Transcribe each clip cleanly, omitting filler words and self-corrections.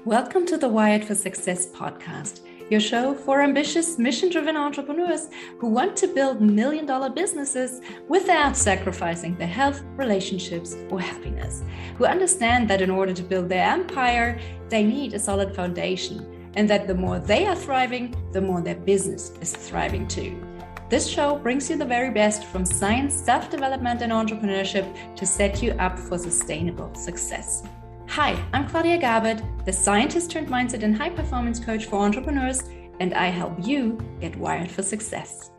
Welcome to the Wired for Success podcast, your show for ambitious, mission-driven entrepreneurs who want to build million-dollar businesses without sacrificing their health, relationships, or happiness, who understand that in order to build their empire, they need a solid foundation, and that the more they are thriving, the more their business is thriving too. This show brings you the very best from science, self-development, and entrepreneurship to set you up for sustainable success. Hi, I'm Claudia Garbutt, the scientist turned mindset and high performance coach for entrepreneurs, and I help you get wired for success.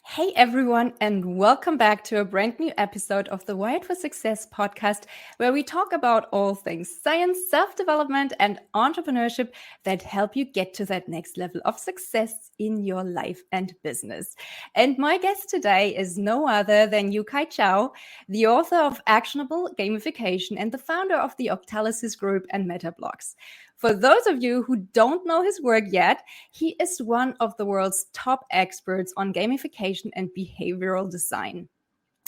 Hey everyone, and welcome back to a brand new episode of the Wired for Success podcast, where we talk about all things science, self-development, and entrepreneurship that help you get to that next level of success in your life and business. And my guest today is no other than Chou, the author of Actionable, Gamification, and the founder of the Octalysis group and Metablox. For those of you who don't know his work yet, he is one of the world's top experts on gamification and behavioral design.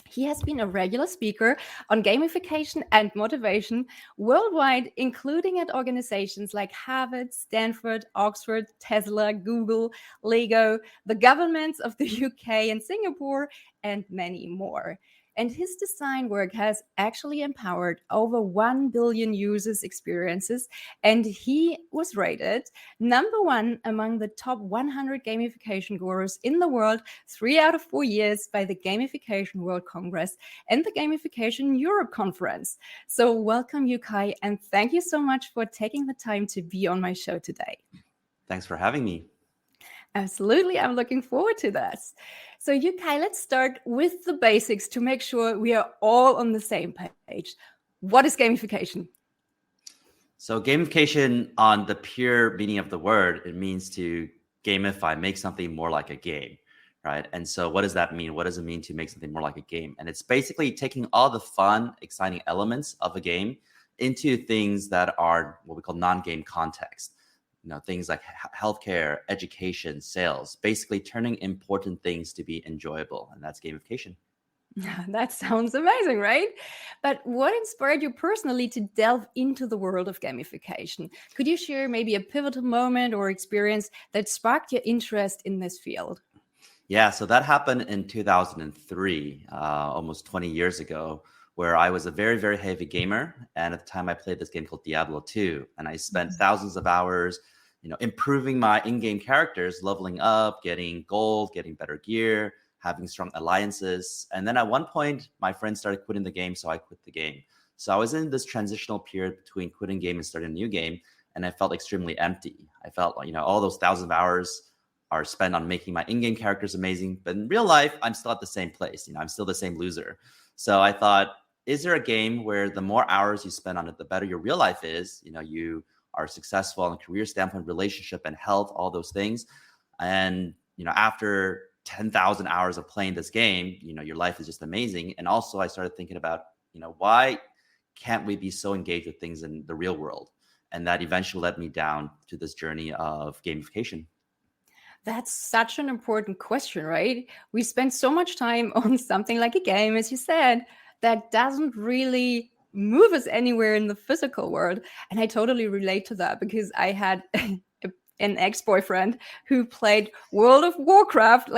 He has been a regular speaker on gamification and motivation worldwide, including at organizations like Harvard, Stanford, Oxford, Tesla, Google, Lego, the governments of the UK and Singapore, and many more. And his design work has actually empowered over 1 billion users' experiences, and he was rated #1 among the top 100 gamification gurus in the world 3 out of 4 years by the Gamification World Congress and the Gamification Europe Conference. So welcome, Kai, and thank you so much for taking the time to be on my show today. Thanks for having me. Absolutely. I'm looking forward to this. So Kai, let's start with the basics to make sure we are all on the same page. What is gamification? So gamification, on the pure meaning of the word, it means to gamify, make something more like a game, right? And so what does that mean? What does it mean to make something more like a game? And it's basically taking all the fun, exciting elements of a game into things that are what we call non-game context. Things like healthcare, education, sales, basically turning important things to be enjoyable. And that's gamification. That sounds amazing, right? But what inspired you personally to delve into the world of gamification? Could you share maybe a pivotal moment or experience that sparked your interest in this field? Yeah, so that happened in 2003, almost 20 years ago, where I was a very, very heavy gamer. And at the time I played this game called Diablo 2, and I spent thousands of hours improving my in-game characters, leveling up, getting gold, getting better gear, having strong alliances. And then at one point, my friends started quitting the game, so I quit the game. So I was in this transitional period between quitting game and starting a new game, and I felt extremely empty. I felt like, all those thousands of hours are spent on making my in-game characters amazing, but in real life, I'm still at the same place. I'm still the same loser. So I thought, is there a game where the more hours you spend on it, the better your real life is? You are successful on a career standpoint, relationship and health, all those things. And, after 10,000 hours of playing this game, your life is just amazing. And also I started thinking about, why can't we be so engaged with things in the real world? And that eventually led me down to this journey of gamification. That's such an important question, right? We spend so much time on something like a game, as you said, that doesn't really move us anywhere in the physical world. And I totally relate to that because I had an ex-boyfriend who played World of Warcraft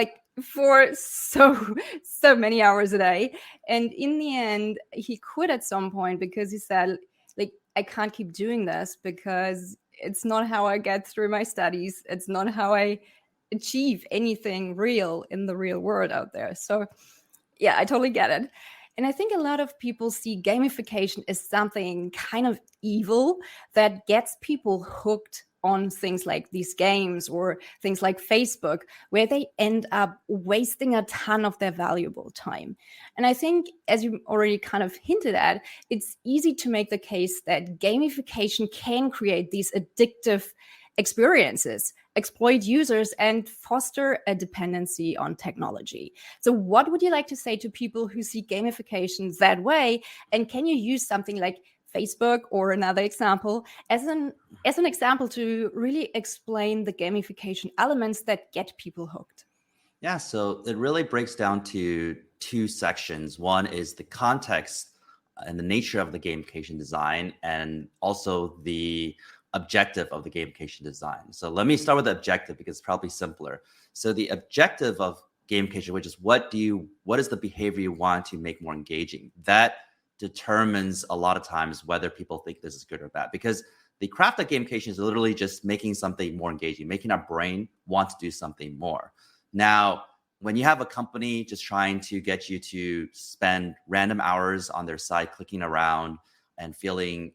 for so many hours a day. And in the end, he quit at some point because he said, I can't keep doing this because it's not how I get through my studies. It's not how I achieve anything real in the real world out there. So yeah, I totally get it. And I think a lot of people see gamification as something kind of evil that gets people hooked on things like these games or things like Facebook, where they end up wasting a ton of their valuable time. And I think, as you already kind of hinted at, it's easy to make the case that gamification can create these addictive experiences, exploit users, and foster a dependency on technology. So what would you like to say to people who see gamification that way? And can you use something like Facebook or another example as an example to really explain the gamification elements that get people hooked? Yeah, so it really breaks down to two sections. One is the context and the nature of the gamification design, and also the objective of the gamification design. So let me start with the objective because it's probably simpler. So the objective of gamification, which is what is the behavior you want to make more engaging, that determines a lot of times whether people think this is good or bad. Because the craft of gamification is literally just making something more engaging, making our brain want to do something more. Now, when you have a company just trying to get you to spend random hours on their site, clicking around and feeling,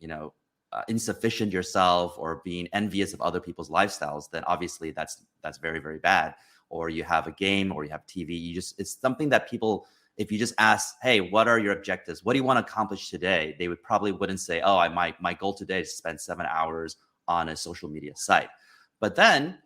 insufficient yourself or being envious of other people's lifestyles, then obviously that's very, very bad. Or you have a game or you have TV, it's something that people, if you just ask, hey, what are your objectives? What do you want to accomplish today? They wouldn't say, oh, my goal today is to spend 7 hours on a social media site. But then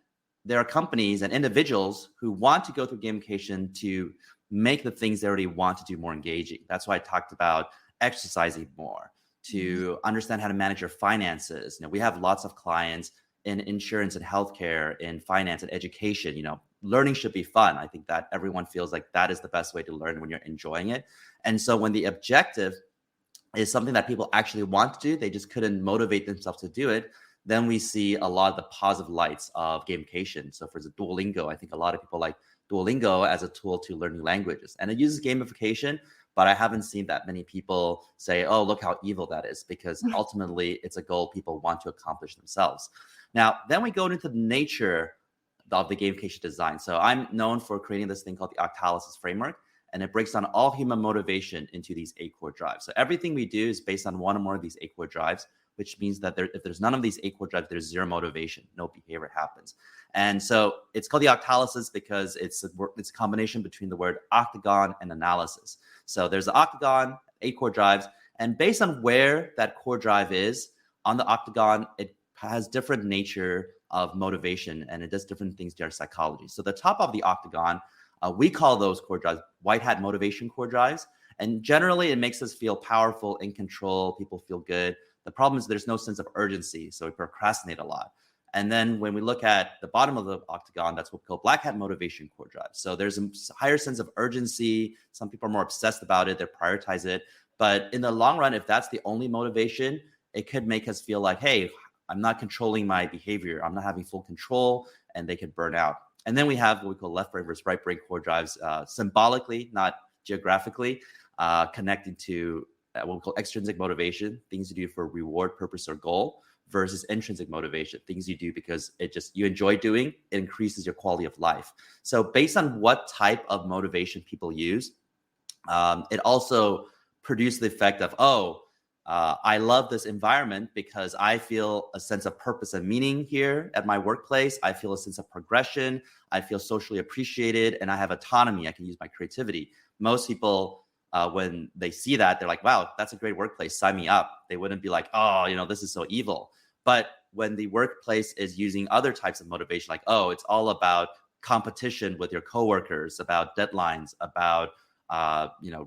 there are companies and individuals who want to go through gamification to make the things they already want to do more engaging. That's why I talked about exercising more, to understand how to manage your finances. We have lots of clients in insurance and healthcare, in finance and education. Learning should be fun. I think that everyone feels like that is the best way to learn, when you're enjoying it. And so when the objective is something that people actually want to do, they just couldn't motivate themselves to do it, then we see a lot of the positive lights of gamification. So for example, Duolingo, I think a lot of people like Duolingo as a tool to learn new languages. And it uses gamification, but I haven't seen that many people say, oh, look how evil that is, because ultimately it's a goal people want to accomplish themselves. Now, then we go into the nature of the gamification design. So I'm known for creating this thing called the Octalysis framework, and it breaks down all human motivation into these 8 core drives. So everything we do is based on one or more of these 8 core drives, which means that if there's none of these 8 core drives, there's zero motivation, no behavior happens. And so it's called the Octalysis because it's a combination between the word octagon and analysis. So there's the octagon, 8 core drives, and based on where that core drive is on the octagon, it has different nature of motivation, and it does different things to our psychology. So the top of the octagon, we call those core drives white hat motivation core drives. And generally, it makes us feel powerful, in control. People feel good. The problem is there's no sense of urgency, so we procrastinate a lot. And then when we look at the bottom of the octagon, that's what we call black hat motivation core drives. So there's a higher sense of urgency. Some people are more obsessed about it. They prioritize it. But in the long run, if that's the only motivation, it could make us feel like, hey, I'm not controlling my behavior. I'm not having full control, and they could burn out. And then we have what we call left brain versus right brain core drives, symbolically, not geographically, connecting to what we call extrinsic motivation, things you do for reward, purpose, or goal, versus intrinsic motivation, things you do because you enjoy doing, it increases your quality of life. So based on what type of motivation people use, it also produces the effect of, I love this environment because I feel a sense of purpose and meaning here at my workplace. I feel a sense of progression. I feel socially appreciated, and I have autonomy. I can use my creativity. Most people, when they see that, they're like, wow, that's a great workplace. Sign me up. They wouldn't be like, oh, this is so evil. But when the workplace is using other types of motivation, like, oh, it's all about competition with your coworkers, about deadlines, about,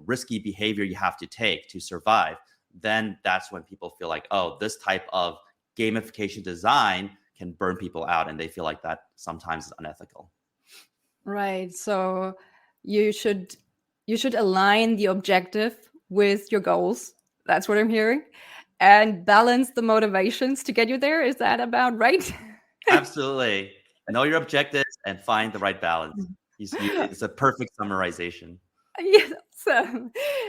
risky behavior you have to take to survive, then that's when people feel like, oh, this type of gamification design can burn people out, and they feel like that sometimes is unethical. Right. So you should align the objective with your goals. That's what I'm hearing. And balance the motivations to get you there. Is that about right? Absolutely. Know your objectives and find the right balance. It's a perfect summarization. Yes.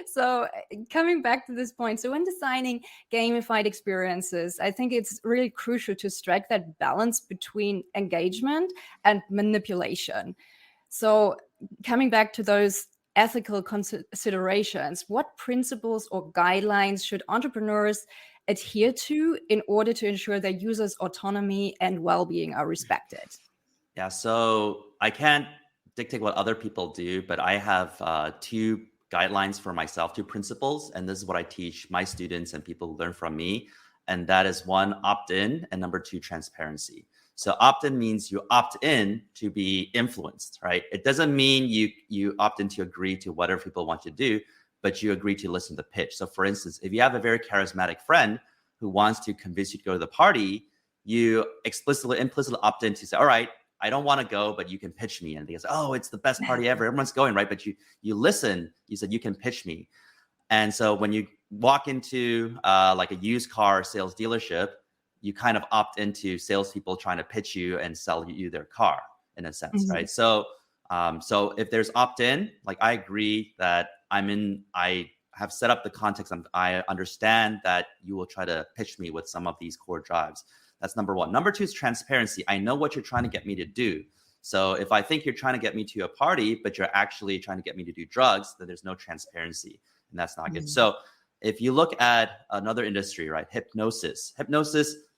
So coming back to this point, so when designing gamified experiences, I think it's really crucial to strike that balance between engagement and manipulation. So coming back to those ethical considerations, what principles or guidelines should entrepreneurs adhere to in order to ensure their users' autonomy and well-being are respected? Yeah, so I can't dictate what other people do, but I have 2 guidelines for myself, 2 principles, and this is what I teach my students and people who learn from me. And that is 1, opt-in, and number 2, transparency. So opt-in means you opt in to be influenced, right? It doesn't mean you opt in to agree to whatever people want you to do, but you agree to listen to the pitch. So for instance, if you have a very charismatic friend who wants to convince you to go to the party, you implicitly opt in to say, all right, I don't want to go, but you can pitch me. And they say, oh, it's the best party ever. Everyone's going, right? But you listen, you said you can pitch me. And so when you walk into like a used car sales dealership, you kind of opt into salespeople trying to pitch you and sell you their car in a sense, right? So so if there's opt-in, like I agree that I have set up the context. I understand that you will try to pitch me with some of these core drives. That's number one. Number two is transparency. I know what you're trying to get me to do. So if I think you're trying to get me to a party, but you're actually trying to get me to do drugs, then there's no transparency, and that's not good. So if you look at another industry, right, hypnosis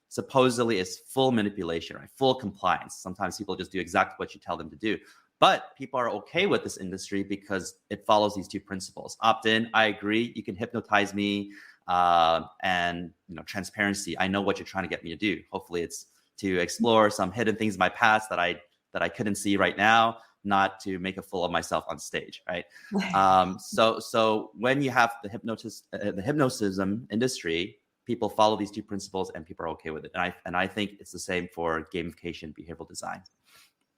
supposedly is full manipulation, right, full compliance. Sometimes people just do exactly what you tell them to do. But people are okay with this industry because it follows these two principles. Opt-in, I agree, you can hypnotize me, and transparency. I know what you're trying to get me to do. Hopefully, it's to explore some hidden things in my past that I couldn't see right now, not to make a fool of myself on stage, right? So when you have the hypnotism industry, people follow these two principles and people are okay with it. And I think it's the same for gamification behavioral design.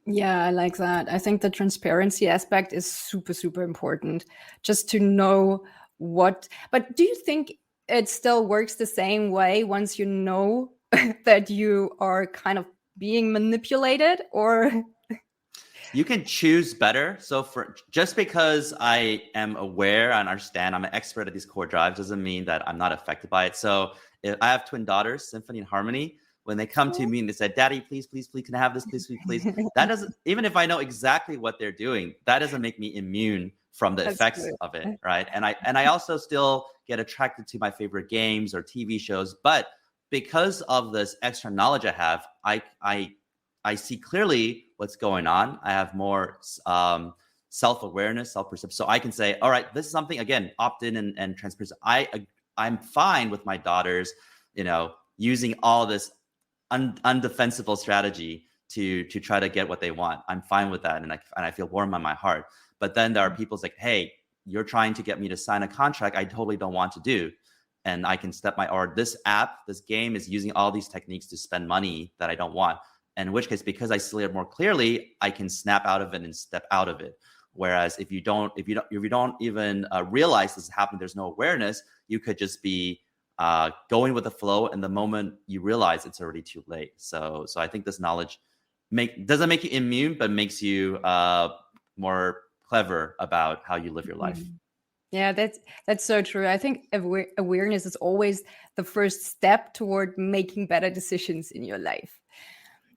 Yeah, I like that. I think the transparency aspect is super, super important, just to know what. But do you think it still works the same way once you know that you are kind of being manipulated, or? You can choose better. So just because I am aware and understand, I'm an expert at these core drives, doesn't mean that I'm not affected by it. So if I have twin daughters, Symphony and Harmony. When they come to me and they say, "Daddy, please, please, please, can I have this? Please, please, please." That doesn't, even if I know exactly what they're doing, that doesn't make me immune from the effects of it, right? And I also still get attracted to my favorite games or TV shows, but because of this extra knowledge I have, I see clearly what's going on. I have more self-awareness, self-perception. So I can say, all right, this is something, again, opt-in and transparency. I'm fine with my daughters, using all this undefensible strategy to try to get what they want. I'm fine with that. And I feel warm on my heart. But then there are people's like, hey, you're trying to get me to sign a contract I totally don't want to do. And I can or this game is using all these techniques to spend money that I don't want. And in which case, because I see it more clearly, I can snap out of it and step out of it. Whereas if you don't even realize this is happening, there's no awareness, you could just be going with the flow, and the moment you realize, it's already too late. So I think this knowledge doesn't make you immune, but makes you more clever about how you live your life. Yeah, that's so true. I think awareness is always the first step toward making better decisions in your life.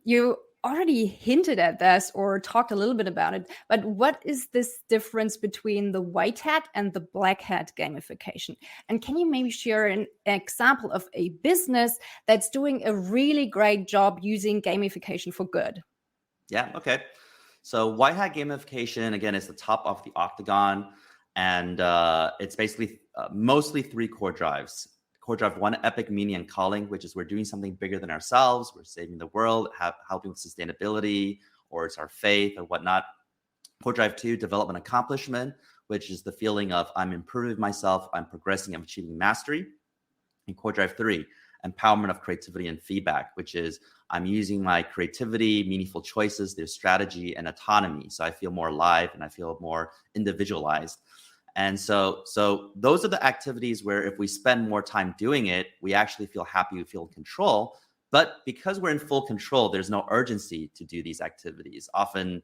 You already hinted at this or talked a little bit about it, but what is this difference between the white hat and the black hat gamification? And can you maybe share an example of a business that's doing a really great job using gamification for good? Yeah, okay. So white hat gamification, again, is the top of the octagon, and it's basically mostly three core drives. Core drive one, epic meaning and calling, which is we're doing something bigger than ourselves. We're saving the world, helping with sustainability, or it's our faith or whatnot. Core drive two, development accomplishment, which is the feeling of I'm improving myself, I'm progressing, I'm achieving mastery. And core drive three, empowerment of creativity and feedback, which is I'm using my creativity, meaningful choices, their strategy and autonomy. So I feel more alive and I feel more individualized. And so those are the activities where if we spend more time doing it, we actually feel happy, we feel in control. But because we're in full control, there's no urgency to do these activities. Often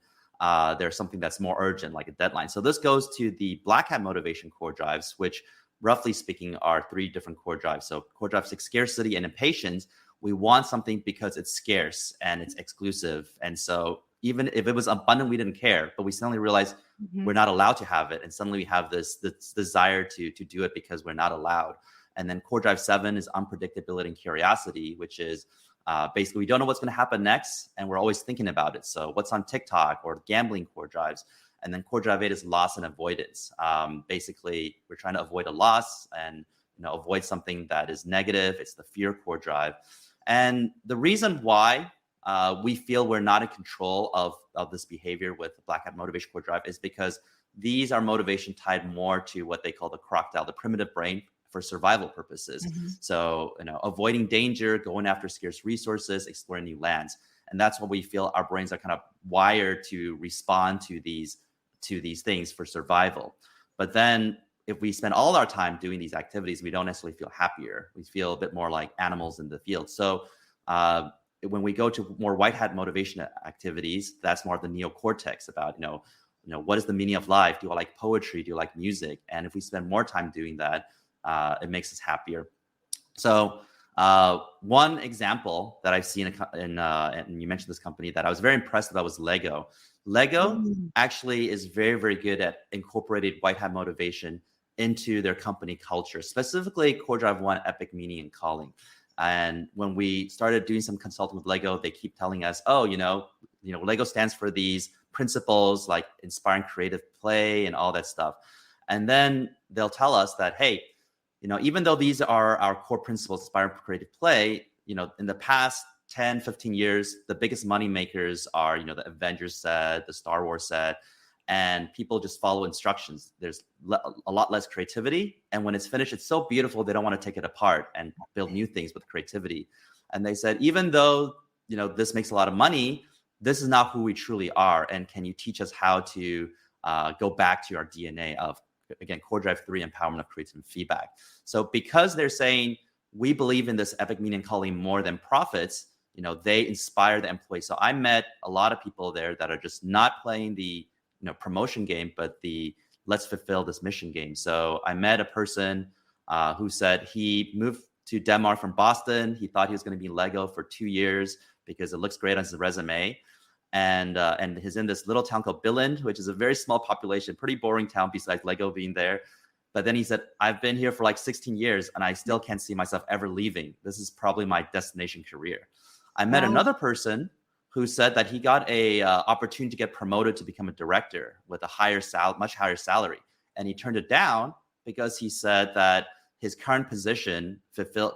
there's something that's more urgent, like a deadline. So this goes to the black hat motivation core drives, which roughly speaking are three different core drives. So core drive 6, scarcity and impatience. We want something because it's scarce and it's exclusive. And so even if it was abundant, we didn't care, but we suddenly realized we're not allowed to have it. And suddenly we have this desire to do it because we're not allowed. And then core drive 7 is unpredictability and curiosity, which is basically we don't know what's going to happen next. And we're always thinking about it. So what's on TikTok or gambling core drives. And then core drive 8 is loss and avoidance. Basically, we're trying to avoid a loss and avoid something that is negative. It's the fear core drive. And the reason why we feel we're not in control of this behavior with the black hat motivation core drive is because these are motivation tied more to what they call the crocodile, the primitive brain for survival purposes. So, avoiding danger, going after scarce resources, exploring new lands. And that's what we feel our brains are kind of wired to respond to these things for survival. But then if we spend all our time doing these activities, we don't necessarily feel happier. We feel a bit more like animals in the field. So when we go to more white hat motivation activities, that's more of the neocortex about, what is the meaning of life? Do I like poetry? Do you like music? And if we spend more time doing that, it makes us happier. So one example that I've seen and you mentioned this company that I was very impressed about was Lego. Lego actually is very, very good at incorporating white hat motivation into their company culture, specifically Core Drive 1, Epic Meaning and Calling. And when we started doing some consulting with Lego, they keep telling us, Lego stands for these principles like inspiring creative play and all that stuff. And then they'll tell us that, hey, even though these are our core principles, inspiring creative play, in the past 10, 15 years, the biggest money makers are, the Avengers set, the Star Wars set, and people just follow instructions. There's a lot less creativity. And when it's finished, it's so beautiful, they don't want to take it apart and build new things with creativity. And they said, even though, this makes a lot of money, this is not who we truly are. And can you teach us how to go back to our DNA of, again, Core Drive 3, empowerment of creative feedback. So because they're saying, we believe in this epic meaning calling more than profits, they inspire the employees. So I met a lot of people there that are just not playing the promotion game, but the let's fulfill this mission game. So I met a person who said he moved to Denmark from Boston. He thought he was going to be in Lego for 2 years because it looks great on his resume. And he's in this little town called Billund, which is a very small population, pretty boring town besides Lego being there. But then he said, I've been here for like 16 years and I still can't see myself ever leaving. This is probably my destination career. I met another person who said that he got a opportunity to get promoted to become a director with a much higher salary. And he turned it down because he said that his current position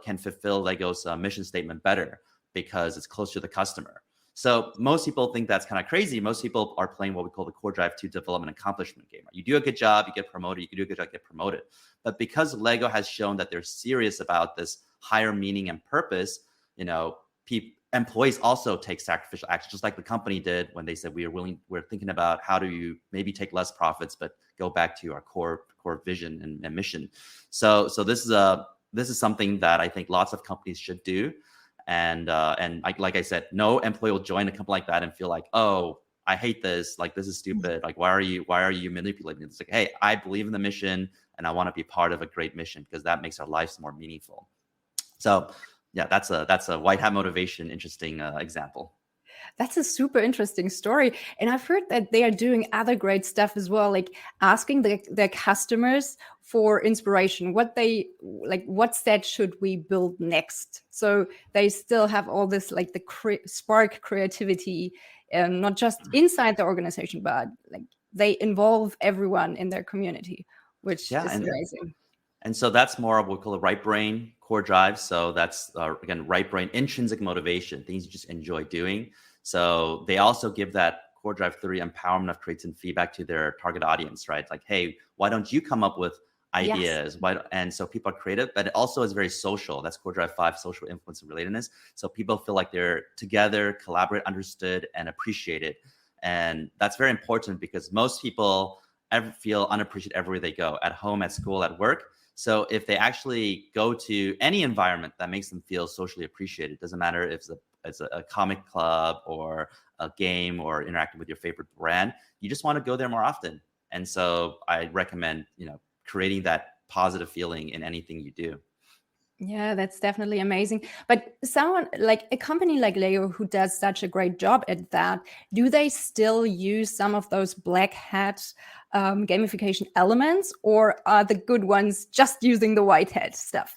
can fulfill Lego's mission statement better because it's close to the customer. So most people think that's kind of crazy. Most people are playing what we call the Core Drive 2 development accomplishment game. You do a good job, you get promoted. You can do a good job, get promoted. But because Lego has shown that they're serious about this higher meaning and purpose, employees also take sacrificial action, just like the company did when they said we're thinking about how do you maybe take less profits, but go back to our core vision and mission. So this is something that I think lots of companies should do. And like I said, no employee will join a company like that and feel like, oh, I hate this. Like, this is stupid. Like, why are you manipulating? It's like, hey, I believe in the mission and I want to be part of a great mission because that makes our lives more meaningful. So yeah, that's a white hat motivation, interesting example. That's a super interesting story. And I've heard that they are doing other great stuff as well, like asking their customers for inspiration, what set should we build next? So they still have all this, like spark creativity, not just inside the organization, but like they involve everyone in their community, which is amazing. And so that's more of what we call the right brain core drive. So that's, again, right brain intrinsic motivation, things you just enjoy doing. So they also give that Core Drive 3 empowerment of creative feedback to their target audience, right? Like, hey, why don't you come up with ideas? Yes. And so people are creative, but it also is very social. That's Core Drive 5, social influence and relatedness. So people feel like they're together, collaborate, understood, and appreciated. And that's very important because most people feel unappreciated everywhere they go, at home, at school, at work. So if they actually go to any environment that makes them feel socially appreciated, doesn't matter if it's a comic club or a game or interacting with your favorite brand, you just want to go there more often. And so I recommend, creating that positive feeling in anything you do. Yeah, that's definitely amazing. But someone like a company like Lego who does such a great job at that, do they still use some of those black hat gamification elements, or are the good ones just using the white hat stuff?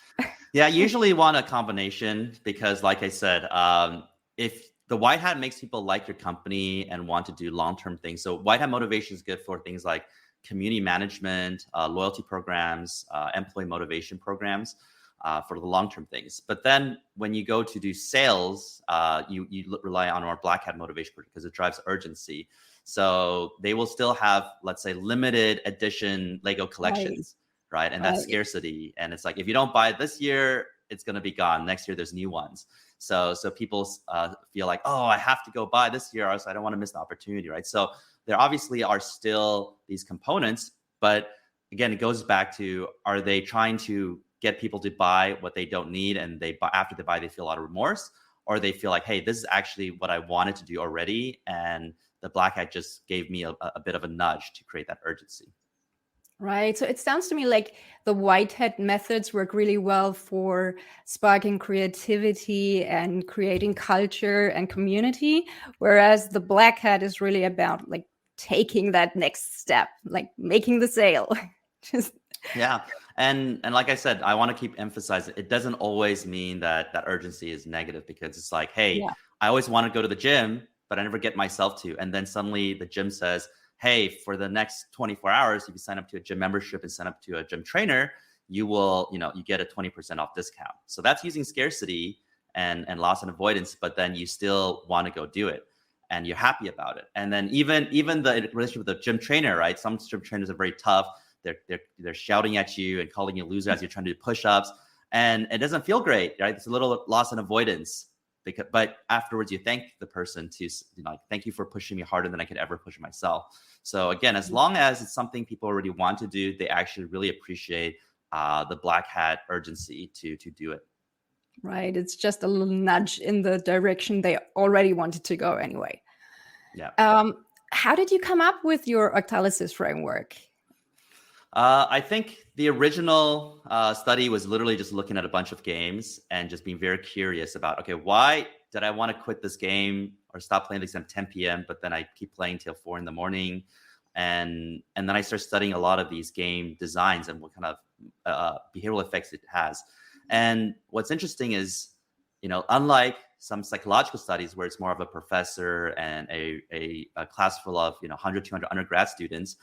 Yeah, I usually want a combination because, like I said, if the white hat makes people like your company and want to do long-term things. So white hat motivation is good for things like community management, loyalty programs, employee motivation programs. For the long-term things. But then when you go to do sales, you rely on our black hat motivation because it drives urgency. So they will still have, let's say, limited edition Lego collections, right? And that's scarcity. And it's like, if you don't buy it this year, it's going to be gone. Next year, there's new ones. So people feel like, oh, I have to go buy this year, or else I don't want to miss the opportunity, right? So there obviously are still these components, but again, it goes back to, are they trying to get people to buy what they don't need, and after they buy, they feel a lot of remorse, or they feel like, hey, this is actually what I wanted to do already, and the black hat just gave me a bit of a nudge to create that urgency. Right. So it sounds to me like the white hat methods work really well for sparking creativity and creating culture and community, whereas the black hat is really about like taking that next step, like making the sale. Just Yeah. And like I said, I want to keep emphasizing, it doesn't always mean that urgency is negative, because it's like, hey, yeah. I always want to go to the gym, but I never get myself to. And then suddenly the gym says, hey, for the next 24 hours, if you sign up to a gym membership and sign up to a gym trainer, you will, you get a 20% off discount. So that's using scarcity and loss and avoidance, but then you still want to go do it and you're happy about it. And then even the relationship with the gym trainer, right? Some gym trainers are very tough. They're shouting at you and calling you a loser as you're trying to do push-ups, and it doesn't feel great, right? It's a little loss and avoidance. But afterwards, you thank the person to, thank you for pushing me harder than I could ever push myself. So again, as long as it's something people already want to do, they actually really appreciate the black hat urgency to do it. Right. It's just a little nudge in the direction they already wanted to go anyway. Yeah. How did you come up with your Octalysis framework? I think the original study was literally just looking at a bunch of games and just being very curious about, okay, why did I want to quit this game or stop playing this at 10 p.m., but then I keep playing till 4 a.m. And then I start studying a lot of these game designs and what kind of behavioral effects it has. And what's interesting is, unlike some psychological studies where it's more of a professor and a class full of 100, 200 undergrad students,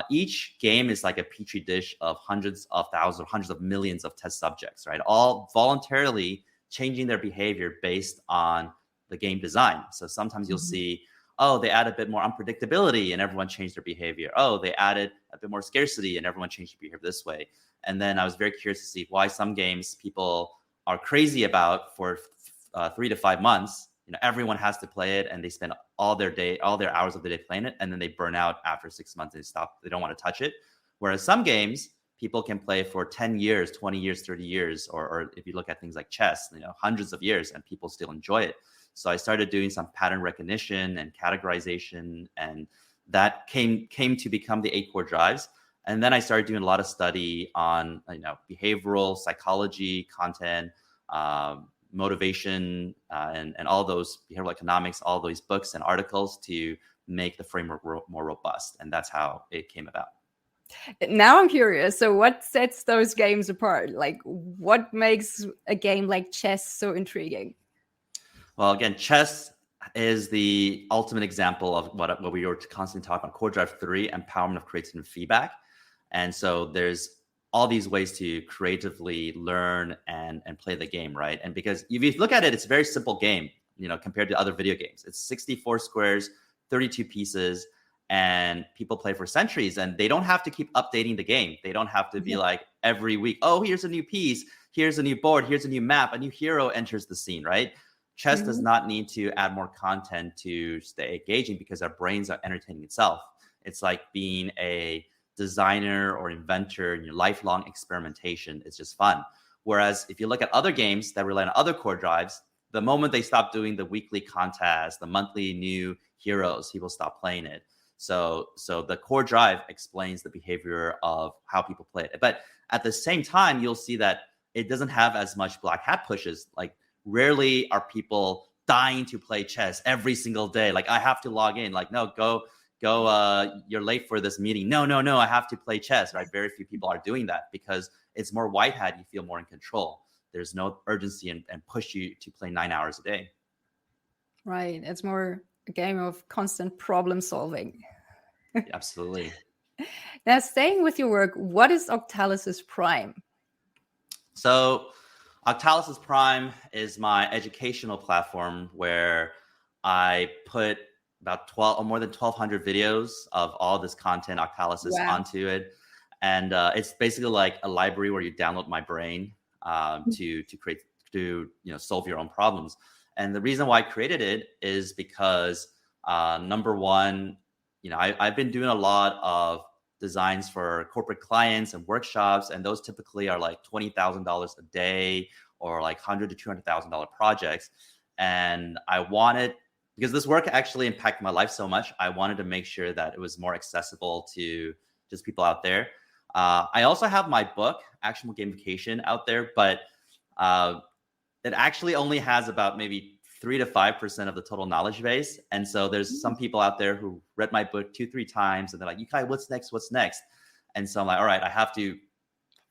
each game is like a petri dish of hundreds of thousands, hundreds of millions of test subjects, right? All voluntarily changing their behavior based on the game design. So sometimes you'll see, oh, they add a bit more unpredictability and everyone changed their behavior. Oh, they added a bit more scarcity and everyone changed their behavior this way. And then I was very curious to see why some games people are crazy about for 3 to 5 months. Everyone has to play it and they spend all their hours of the day playing it, and then they burn out after 6 months and they don't want to touch it. Whereas some games people can play for 10 years, 20 years, 30 years, or if you look at things like chess, hundreds of years, and people still enjoy it. So I started doing some pattern recognition and categorization, and that came to become the 8 core drives. And then I started doing a lot of study on behavioral psychology, content, motivation, and all those behavioral economics, all those books and articles to make the framework more robust. And that's how it came about. Now I'm curious. So what sets those games apart? Like, what makes a game like chess so intriguing? Well, again, chess is the ultimate example of what we were constantly talking about. Core Drive 3, empowerment of creativity and feedback. And so there's all these ways to creatively learn and play the game, right? And because if you look at it, it's a very simple game, compared to other video games. It's 64 squares, 32 pieces, and people play for centuries, and they don't have to keep updating the game. They don't have to be like every week, oh, here's a new piece, here's a new board, here's a new map, a new hero enters the scene, right? Chess does not need to add more content to stay engaging because our brains are entertaining itself. It's like being a designer or inventor in your lifelong experimentation. It's just fun. Whereas if you look at other games that rely on other core drives, the moment they stop doing the weekly contest, the monthly new heroes, people stop playing it. So the core drive explains the behavior of how people play it. But at the same time, you'll see that it doesn't have as much black hat pushes. Like, rarely are people dying to play chess every single day. Like, I have to log in. Like, no, go, you're late for this meeting. No, I have to play chess, right? Very few people are doing that because it's more white hat. You feel more in control. There's no urgency and push you to play 9 hours a day. Right. It's more a game of constant problem solving. Absolutely. Now, staying with your work, what is Octalysis Prime? So Octalysis Prime is my educational platform where I put about 12 or more than 1,200 videos of all this content, Octalysis, onto it. And it's basically like a library where you download my brain to solve your own problems. And the reason why I created it is because number one, I've been doing a lot of designs for corporate clients and workshops, and those typically are like $20,000 a day or like $100,000 to $200,000 projects. And I wanted, because this work actually impacted my life so much, I wanted to make sure that it was more accessible to just people out there. I also have my book, Actionable Gamification, out there, but it actually only has about maybe 3 to 5% of the total knowledge base. And so there's some people out there who read my book 2-3 times and they're like, Yukai, what's next? What's next? And so I'm like, all right, I have to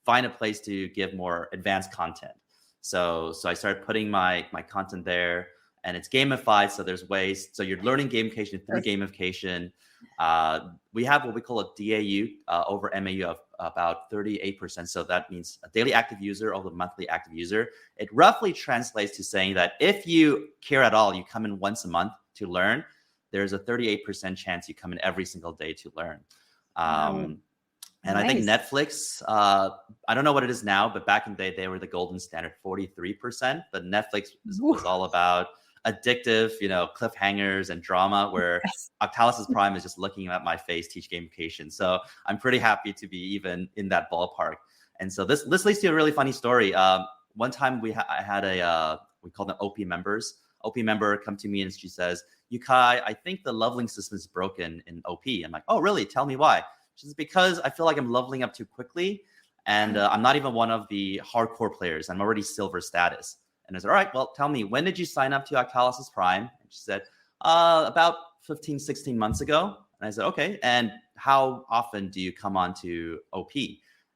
find a place to give more advanced content. So I started putting my content there, and it's gamified. So there's ways. So you're learning gamification through gamification. We have what we call a DAU over MAU of about 38%. So that means a daily active user over the monthly active user. It roughly translates to saying that if you care at all, you come in once a month to learn, there's a 38% chance you come in every single day to learn. And nice. I think Netflix, I don't know what it is now, but back in the day, they were the golden standard, 43%. But Netflix was all about addictive, cliffhangers and drama, where Octalysis Prime is just looking at my face, teach gamification. So I'm pretty happy to be even in that ballpark. And so this leads to a really funny story. One time I had we call them OP members. OP member come to me and she says, Yukai, I think the leveling system is broken in OP. I'm like, oh, really? Tell me why. She says, because I feel like I'm leveling up too quickly. And I'm not even one of the hardcore players. I'm already silver status. And I said, all right, well, tell me, when did you sign up to Octalysis Prime? And she said, about 15, 16 months ago. And I said, okay. And how often do you come on to OP?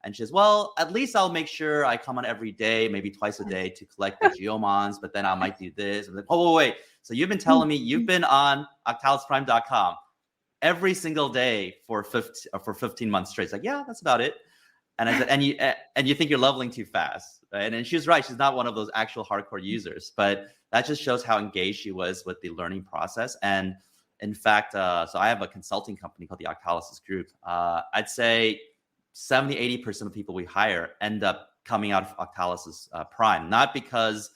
And she says, well, at least I'll make sure I come on every day, maybe twice a day to collect the Geomons, but then I might do this. I'm like, oh, wait. So you've been telling me you've been on octalysisprime.com every single day for 15 months straight. It's like, yeah, that's about it. And I said, and you think you're leveling too fast, right? And she was right. She's not one of those actual hardcore users, but that just shows how engaged she was with the learning process. And in fact, so I have a consulting company called the Octalysis Group. I'd say 70-80% of the people we hire end up coming out of Octalysis Prime, not because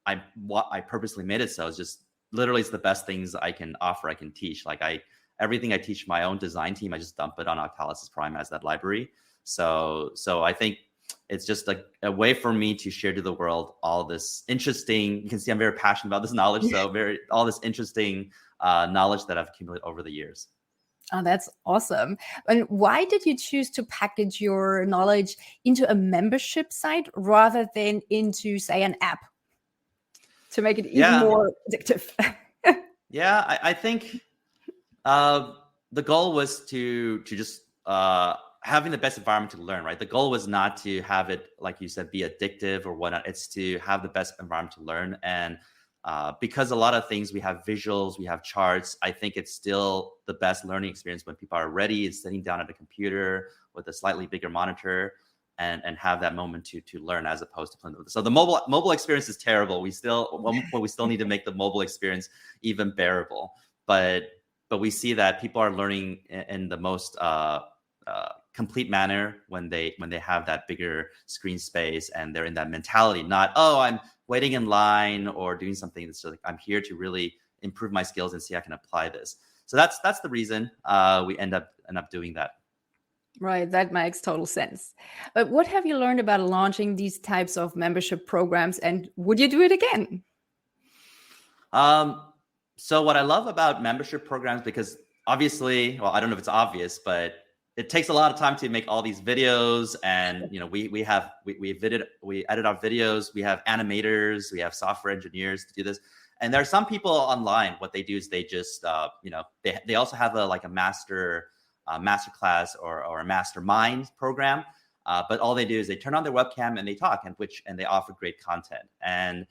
I purposely made it so. It's just literally it's the best things I can offer, I can teach. Like everything I teach my own design team, I just dump it on Octalysis Prime as that library. So I think it's just a way for me to share to the world all this interesting, you can see I'm very passionate about this knowledge. So all this interesting knowledge that I've accumulated over the years. Oh, that's awesome. And why did you choose to package your knowledge into a membership site rather than into, say, an app to make it even more addictive? Yeah, I think the goal was to just having the best environment to learn, right? The goal was not to have it, like you said, be addictive or whatnot. It's to have the best environment to learn. And because a lot of things, we have visuals, we have charts, I think it's still the best learning experience when people are ready, is sitting down at a computer with a slightly bigger monitor and have that moment to learn, as opposed to playing. So the mobile experience is terrible. We still need to make the mobile experience even bearable. But we see that people are learning in the most complete manner when they have that bigger screen space and they're in that mentality, not, oh, I'm waiting in line or doing something. That's like, I'm here to really improve my skills and see how I can apply this. So that's the reason we end up doing that. Right, that makes total sense. But what have you learned about launching these types of membership programs, and would you do it again? So what I love about membership programs, because obviously, well, I don't know if it's obvious, but it takes a lot of time to make all these videos, and we edit our videos, we have animators, we have software engineers to do this, and there are some people online. What they do is they just they also have a master class or a mastermind program, but all they do is they turn on their webcam and they talk, and they offer great content. And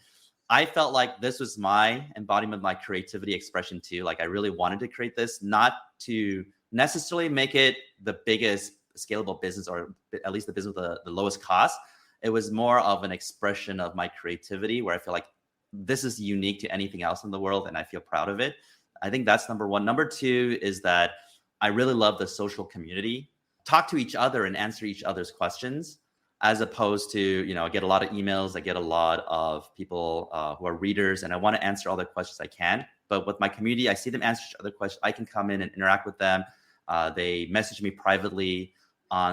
I felt like this was my embodiment of my creativity expression too. Like I really wanted to create this, not to necessarily make it the biggest scalable business, or at least the business with the lowest cost. It was more of an expression of my creativity, where I feel like this is unique to anything else in the world, and I feel proud of it. I think that's number one. Number two is that I really love the social community. Talk to each other and answer each other's questions, as opposed to, I get a lot of emails, I get a lot of people who are readers, and I want to answer all the questions I can. But with my community, I see them answer each other questions. I can come in and interact with them. They message me privately.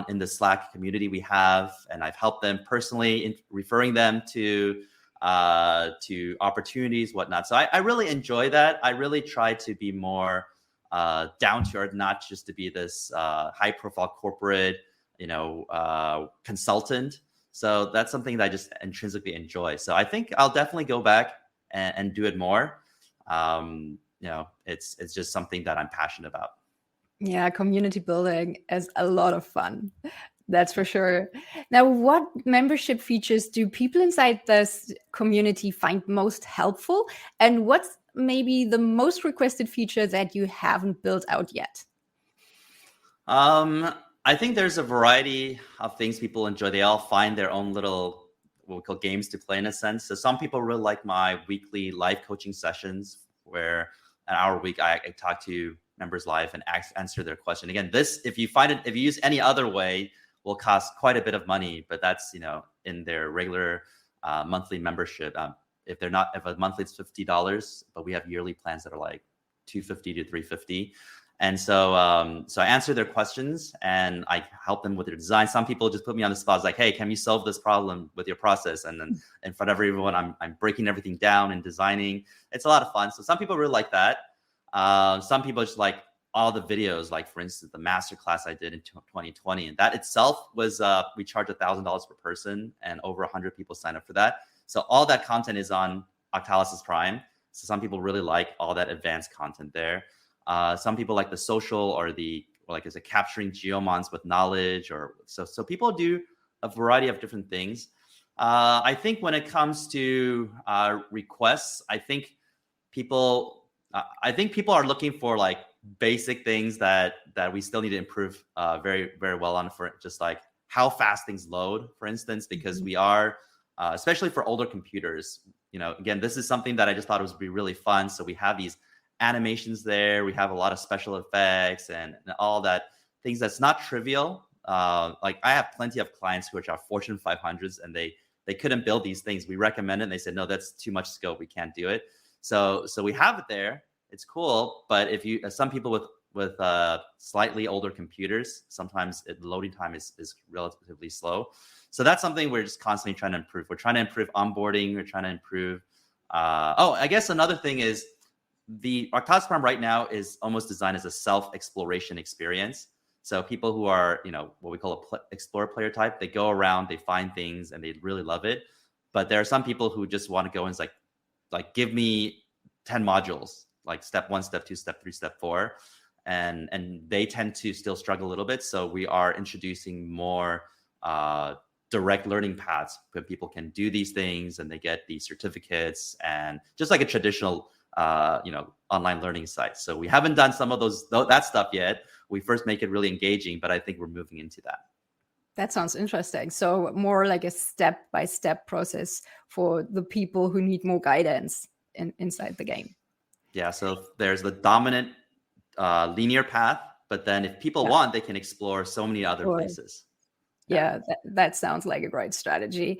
in the Slack community we have, and I've helped them personally in referring them to opportunities, whatnot. So I really enjoy that. I really try to be more down to earth, not just to be this high profile corporate, consultant. So that's something that I just intrinsically enjoy. So I think I'll definitely go back and do it more. It's just something that I'm passionate about. Yeah, community building is a lot of fun. That's for sure. Now, what membership features do people inside this community find most helpful? And what's maybe the most requested feature that you haven't built out yet? I think there's a variety of things people enjoy. They all find their own little, what we call games to play in a sense. So some people really like my weekly live coaching sessions where an hour a week I talk to members live and answer their question. Again, this, if you use any other way, will cost quite a bit of money, but that's, in their regular monthly membership. If a monthly it's $50, but we have yearly plans that are like $250 to $350. And so I answer their questions and I help them with their design. Some people just put me on the spot. It's like, hey, can you solve this problem with your process? And then in front of everyone, I'm breaking everything down and designing. It's a lot of fun. So some people really like that. Some people just like all the videos, like for instance, the masterclass I did in 2020. And that itself was, we charge $1,000 per person and over 100 people sign up for that. So all that content is on Octalysis Prime. So some people really like all that advanced content there. Some people like the social or is it capturing geomons with knowledge so people do a variety of different things. I think when it comes to requests, I think people are looking for like basic things that we still need to improve very, very well on, for just like how fast things load, for instance, because we are, especially for older computers, again, this is something that I just thought would be really fun. So we have these animations there. We have a lot of special effects and all that things that's not trivial. Like I have plenty of clients which are Fortune 500s and they couldn't build these things. We recommend it and they said, no, that's too much scope. We can't do it. So we have it there. It's cool. But if some people with slightly older computers, sometimes the loading time is relatively slow. So that's something we're just constantly trying to improve. We're trying to improve onboarding. We're trying to improve. I guess another thing is, the Octalysis Prime right now is almost designed as a self-exploration experience. So people who are, what we call a explorer player type, they go around, they find things, and they really love it. But there are some people who just want to go and it's like give me 10 modules, like step 1, step 2, step 3, step 4, and they tend to still struggle a little bit. So we are introducing more direct learning paths where people can do these things and they get these certificates and just like a traditional online learning sites. So we haven't done some of that stuff yet. We first make it really engaging, but I think we're moving into that. That sounds interesting. So more like a step-by-step process for the people who need more guidance inside the game. Yeah. So there's the dominant linear path, but then if people want, they can explore so many other places. Yeah, that sounds like a great strategy.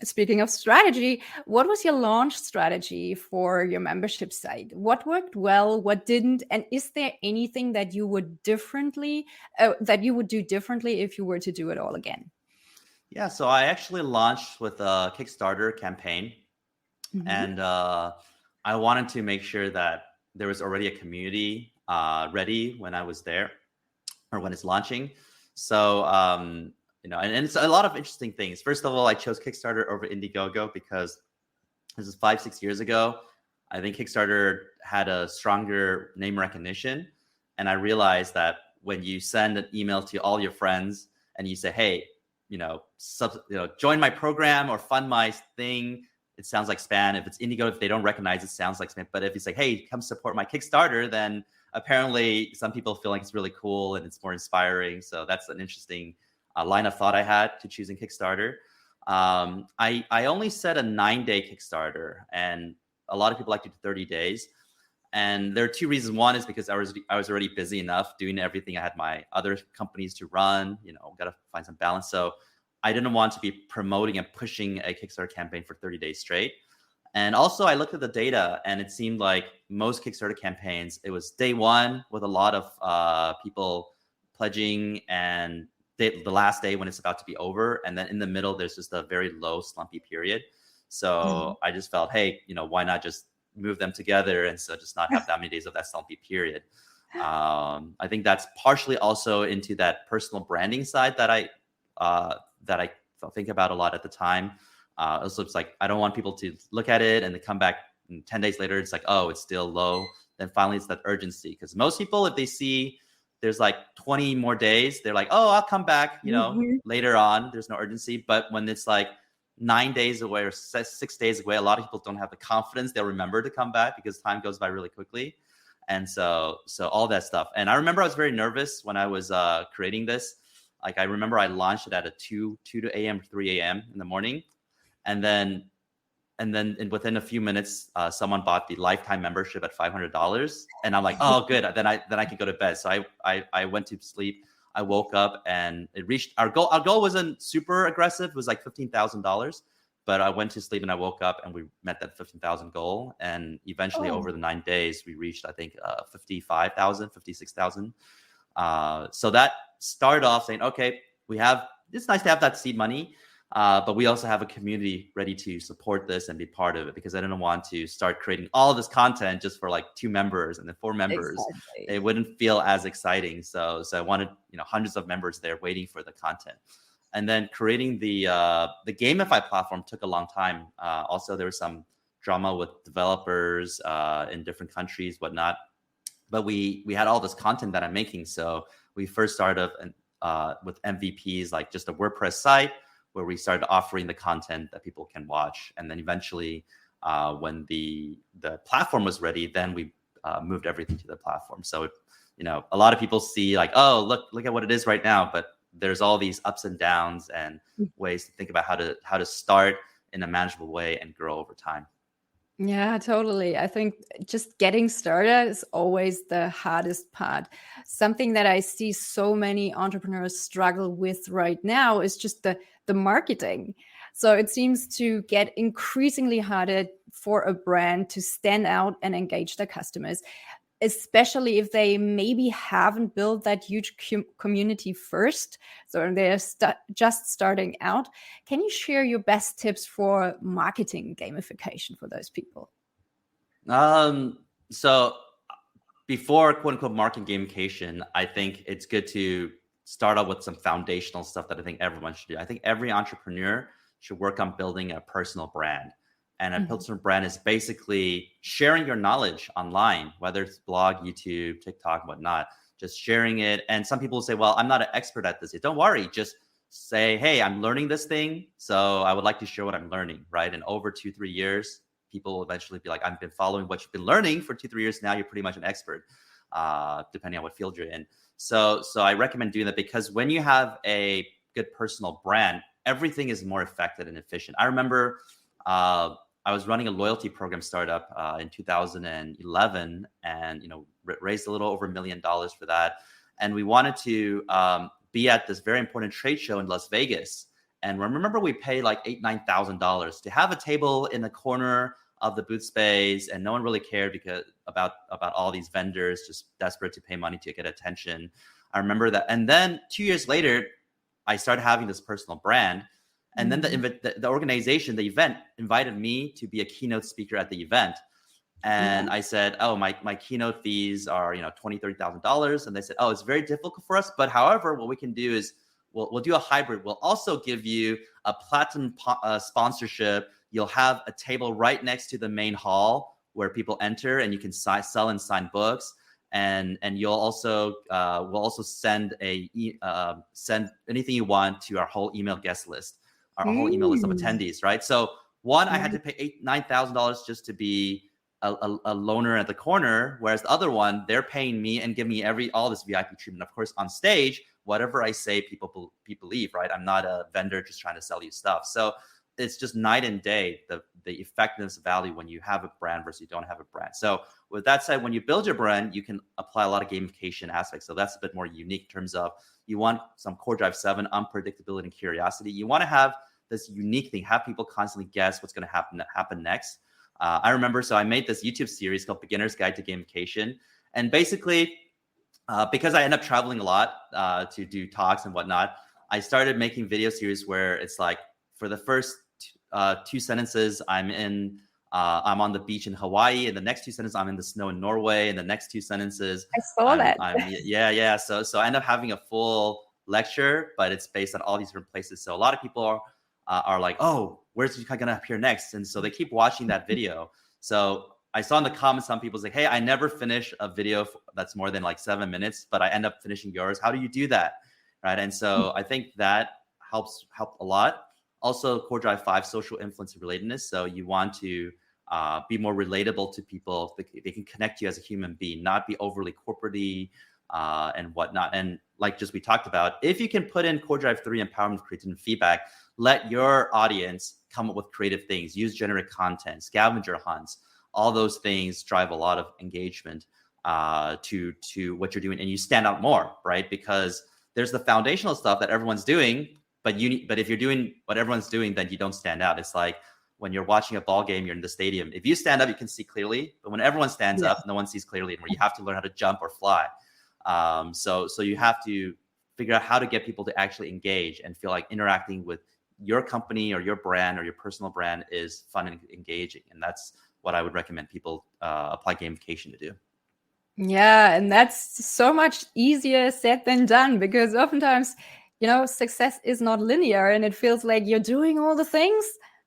Speaking of strategy, what was your launch strategy for your membership site? What worked well, what didn't? And is there anything that you would do differently if you were to do it all again? Yeah, so I actually launched with a Kickstarter campaign. Mm-hmm. And I wanted to make sure that there was already a community ready when I was there or when it's launching. So, and it's a lot of interesting things. First of all, I chose Kickstarter over Indiegogo because this is 5-6 years ago. I think Kickstarter had a stronger name recognition. And I realized that when you send an email to all your friends and you say, hey, join my program or fund my thing, it sounds like spam. If it's Indiegogo, if they don't recognize it, sounds like spam. But if it's like, hey, come support my Kickstarter, then apparently some people feel like it's really cool and it's more inspiring. So that's an interesting line of thought I had to choosing Kickstarter. I only set a 9-day Kickstarter, and a lot of people like to do 30 days. And there are two reasons. One is because I was already busy enough doing everything. I had my other companies to run, got to find some balance. So I didn't want to be promoting and pushing a Kickstarter campaign for 30 days straight. And also I looked at the data and it seemed like most Kickstarter campaigns, it was day one with a lot of people pledging and the last day when it's about to be over. And then in the middle, there's just a very low slumpy period. So I just felt, hey, why not just move them together and so just not have that many days of that slumpy period. I think that's partially also into that personal branding side that I think about a lot at the time. Also, it's like I don't want people to look at it and they come back 10 days later. It's like, oh, it's still low. Then finally, it's that urgency, because most people, if they see there's like 20 more days, they're like, oh, I'll come back, later on. There's no urgency. But when it's like 9 days away or 6 days away, a lot of people don't have the confidence they'll remember to come back because time goes by really quickly. And so all that stuff. And I remember I was very nervous when I was creating this. Like I remember I launched it at a 2 a.m., 3 a.m. in the morning. And then within a few minutes, someone bought the lifetime membership at $500, and I'm like, oh, good. Then I can go to bed. So I went to sleep. I woke up and it reached our goal. Our goal wasn't super aggressive. It was like $15,000, but I went to sleep and I woke up and we met that 15,000 goal. And eventually over the 9 days, we reached, I think, 55,000, 56,000. So that started off saying, okay, it's nice to have that seed money. But we also have a community ready to support this and be part of it, because I didn't want to start creating all this content just for like 2 members and then 4 members. Exactly. It wouldn't feel as exciting. So I wanted, hundreds of members there waiting for the content. And then creating the Gamify platform took a long time. Also, there was some drama with developers in different countries, whatnot. But we had all this content that I'm making. So we first started with MVPs, like just a WordPress site, where we started offering the content that people can watch. And then eventually, when the platform was ready, then we moved everything to the platform. So, a lot of people see like, oh, look at what it is right now. But there's all these ups and downs and ways to think about how to start in a manageable way and grow over time. Yeah, totally. I think just getting started is always the hardest part. Something that I see so many entrepreneurs struggle with right now is just the marketing. So it seems to get increasingly harder for a brand to stand out and engage their customers, especially if they maybe haven't built that huge community first. So they're just starting out. Can you share your best tips for marketing gamification for those people? So before quote unquote marketing gamification, I think it's good to start out with some foundational stuff that I think everyone should do. I think every entrepreneur should work on building a personal brand. And a personal brand is basically sharing your knowledge online, whether it's blog, YouTube, TikTok, whatnot, just sharing it. And some people say, well, I'm not an expert at this. Don't worry. Just say, hey, I'm learning this thing, so I would like to share what I'm learning, right? And over 2-3 years, people will eventually be like, I've been following what you've been learning for 2-3 years. Now you're pretty much an expert, depending on what field you're in. So I recommend doing that, because when you have a good personal brand, everything is more effective and efficient. I remember I was running a loyalty program startup in 2011, and raised a little over $1 million for that. And we wanted to be at this very important trade show in Las Vegas. And remember, we paid like $8,000-$9,000 to have a table in the corner of the booth space, and no one really cared because about all these vendors just desperate to pay money to get attention. I remember that. And then 2 years later, I started having this personal brand. And then the organization, the event, invited me to be a keynote speaker at the event. And I said, oh, my keynote fees are, $20,000, $30,000. And they said, oh, it's very difficult for us. But however, what we can do is we'll do a hybrid. We'll also give you a platinum sponsorship. You'll have a table right next to the main hall where people enter, and you can sell and sign books. And you'll also we'll also send send anything you want to our whole email guest list. Our whole email list of attendees, right? So I had to pay $9,000 just to be a loner at the corner, whereas the other one, they're paying me and give me all this VIP treatment. Of course, on stage, whatever I say, people believe, right? I'm not a vendor just trying to sell you stuff. So it's just night and day, the effectiveness value when you have a brand versus you don't have a brand. So with that said, when you build your brand, you can apply a lot of gamification aspects. So that's a bit more unique in terms of you want some core drive 7, unpredictability and curiosity. You want to have this unique thing, have people constantly guess what's going to happen next. I remember, so I made this YouTube series called Beginner's Guide to Gamification. And basically, because I end up traveling a lot to do talks and whatnot, I started making video series where it's like for the first two sentences, I'm on the beach in Hawaii, and the next two sentences I'm in the snow in Norway, and the next two sentences I saw that. yeah. So I end up having a full lecture, but it's based on all these different places. So a lot of people are like, oh, where's he gonna appear next? And so they keep watching that video. So I saw in the comments some people's like, hey, I never finish a video that's more than like 7 minutes, but I end up finishing yours. How do you do that? Right. And so I think that helped a lot. Also, Core Drive 5, social influence and relatedness. So you want to be more relatable to people. They can connect you as a human being, not be overly corporate-y and whatnot. And like just we talked about, if you can put in Core Drive 3 empowerment, creativity, and feedback, let your audience come up with creative things, use generic content, scavenger hunts. All those things drive a lot of engagement to what you're doing, and you stand out more, right? Because there's the foundational stuff that everyone's doing, but if you're doing what everyone's doing, then you don't stand out. It's like when you're watching a ball game, you're in the stadium. If you stand up, you can see clearly, but when everyone stands up, no one sees clearly, and where you have to learn how to jump or fly. So you have to figure out how to get people to actually engage and feel like interacting with your company or your brand or your personal brand is fun and engaging, and that's what I would recommend people apply gamification to do. Yeah, and that's so much easier said than done, because oftentimes, success is not linear, and it feels like you're doing all the things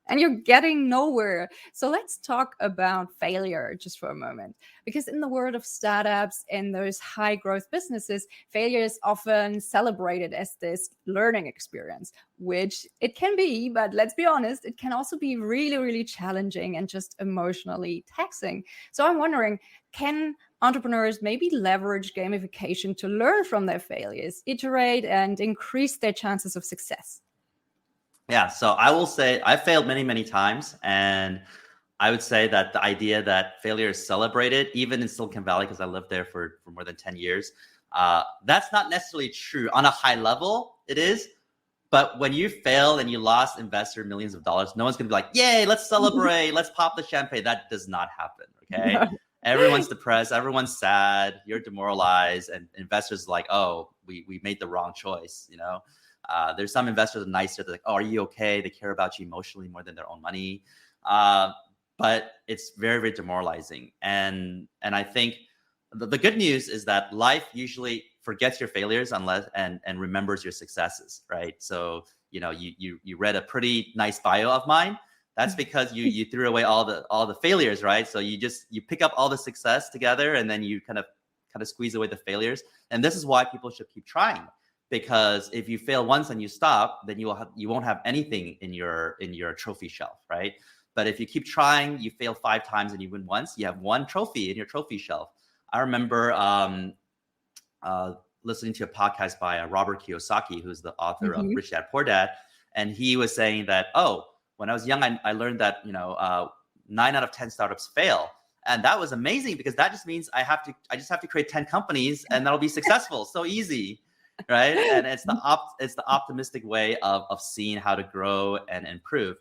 and you're getting nowhere. So let's talk about failure just for a moment, because in the world of startups and those high growth businesses, failure is often celebrated as this learning experience, which it can be, but let's be honest, it can also be really, really challenging and just emotionally taxing. So I'm wondering, can entrepreneurs maybe leverage gamification to learn from their failures, iterate, and increase their chances of success? Yeah, so I will say I failed many, many times. And I would say that the idea that failure is celebrated, even in Silicon Valley, because I lived there for more than 10 years, that's not necessarily true. On a high level, it is. But when you fail and you lost investor millions of dollars, no one's going to be like, yay, let's celebrate. Let's pop the champagne. That does not happen, okay? No. Everyone's depressed. Everyone's sad. You're demoralized. And investors are like, oh, we made the wrong choice, There's some investors that are nicer. They're like, oh, are you okay? They care about you emotionally more than their own money. But it's very, very demoralizing. And I think the good news is that life usually forgets your failures and remembers your successes, right? So, you read a pretty nice bio of mine. That's because you threw away all the failures, right? So you pick up all the success together, and then you kind of squeeze away the failures. And this is why people should keep trying. Because if you fail once and you stop, then you won't have anything in your trophy shelf, right? But if you keep trying, you fail 5 times and you win once, you have one trophy in your trophy shelf. I remember listening to a podcast by Robert Kiyosaki, who's the author of Rich Dad Poor Dad, and he was saying that, when I was young, I learned that 9 out of 10 startups fail. And that was amazing, because that just means I just have to create 10 companies and that'll be successful. So easy. Right. And it's the optimistic way of seeing how to grow and improve.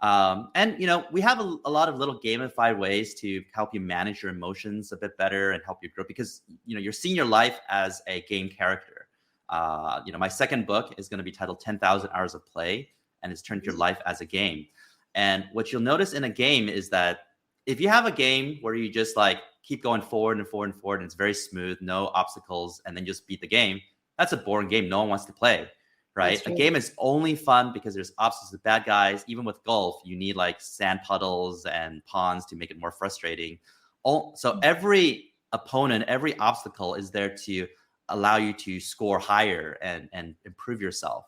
And we have a lot of little gamified ways to help you manage your emotions a bit better and help you grow, because you're seeing your life as a game character. My second book is going to be titled 10,000 Hours of Play, and it's turned your life as a game. And what you'll notice in a game is that if you have a game where you just like keep going forward and forward and forward, and it's very smooth, no obstacles, and then just beat the game, that's a boring game. No one wants to play, right? A game is only fun because there's obstacles with bad guys. Even with golf, you need like sand puddles and pawns to make it more frustrating. So every opponent, every obstacle is there to allow you to score higher and improve yourself.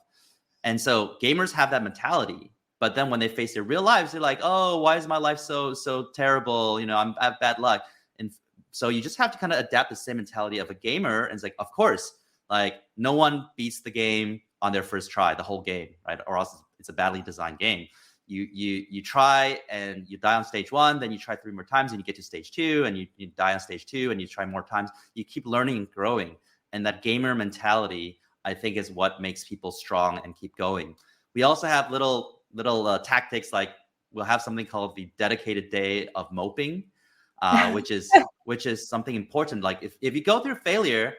And so gamers have that mentality. But then when they face their real lives, they're like, oh, why is my life so terrible? I have bad luck. And so you just have to kind of adapt the same mentality of a gamer. And it's like, of course, like no one beats the game on their first try, the whole game, right? Or else it's a badly designed game. You try and you die on stage 1, then you try 3 more times and you get to stage 2, and you die on stage 2 and you try more times. You keep learning and growing. And that gamer mentality, I think, is what makes people strong and keep going. We also have little tactics, like we'll have something called the dedicated day of moping, which is something important. Like if you go through failure,